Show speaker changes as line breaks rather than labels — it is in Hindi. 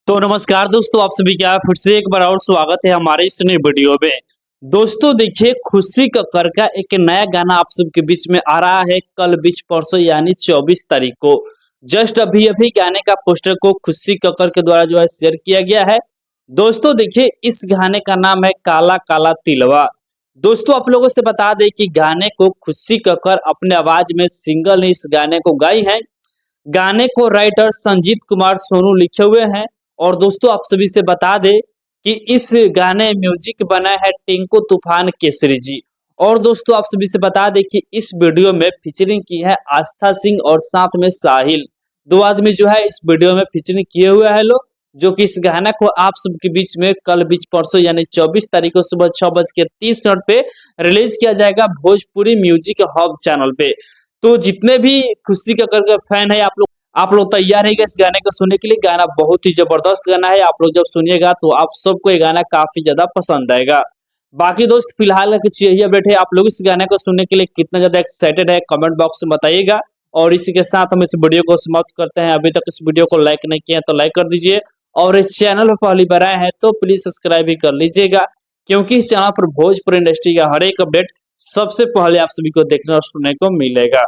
तो नमस्कार दोस्तों, आप सभी का फिर से एक बार और स्वागत है हमारे इस नई वीडियो में। दोस्तों देखिए, खुशी कक्कर का एक नया गाना आप सबके बीच में आ रहा है कल बीच परसों यानी 24 तारीख को। जस्ट अभी अभी गाने का पोस्टर को खुशी कक्कर के द्वारा जो है शेयर किया गया है। दोस्तों देखिए, इस गाने का नाम है काला काला तिलवा। दोस्तों आप लोगों से बता दें कि गाने को खुशी कक्कर अपने आवाज में सिंगल इस गाने को गाई है। गाने को राइटर संजीत कुमार सोनू लिखे हुए हैं। और दोस्तों आप सभी से बता दें कि इस गाने म्यूजिक बना है टिंकू तूफान केसरी जी। और दोस्तों आप सभी से बता दें कि इस वीडियो में फीचरिंग की है आस्था सिंह और साथ में साहिल। दो आदमी जो है इस वीडियो में फीचरिंग किए हुए हैं लोग, जो कि इस गाना को आप सबके बीच में कल बीच परसों यानी 24 तारीख को सुबह 6:30 पे रिलीज किया जाएगा भोजपुरी म्यूजिक हब चैनल पे। तो जितने भी खुशी कक्कर के फैन है आप लोग तैयार है इस गाने को सुनने के लिए। गाना बहुत ही जबरदस्त गाना है, आप लोग जब सुनिएगा तो आप सबको ये गाना काफी ज्यादा पसंद आएगा। बाकी दोस्त फिलहाल का कुछ यही अपडेट है। आप लोग इस गाने को सुनने के लिए कितना ज्यादा एक्साइटेड है कमेंट बॉक्स में बताइएगा। और इसी के साथ हम इस वीडियो को समाप्त करते हैं। अभी तक इस वीडियो को लाइक नहीं किया तो लाइक कर दीजिए, और इस चैनल पर पहली बार आए हैं तो प्लीज सब्सक्राइब भी कर लीजिएगा, क्योंकि इस चैनल पर भोजपुरी इंडस्ट्री का हर एक अपडेट सबसे पहले आप सभी को देखने और सुनने को मिलेगा।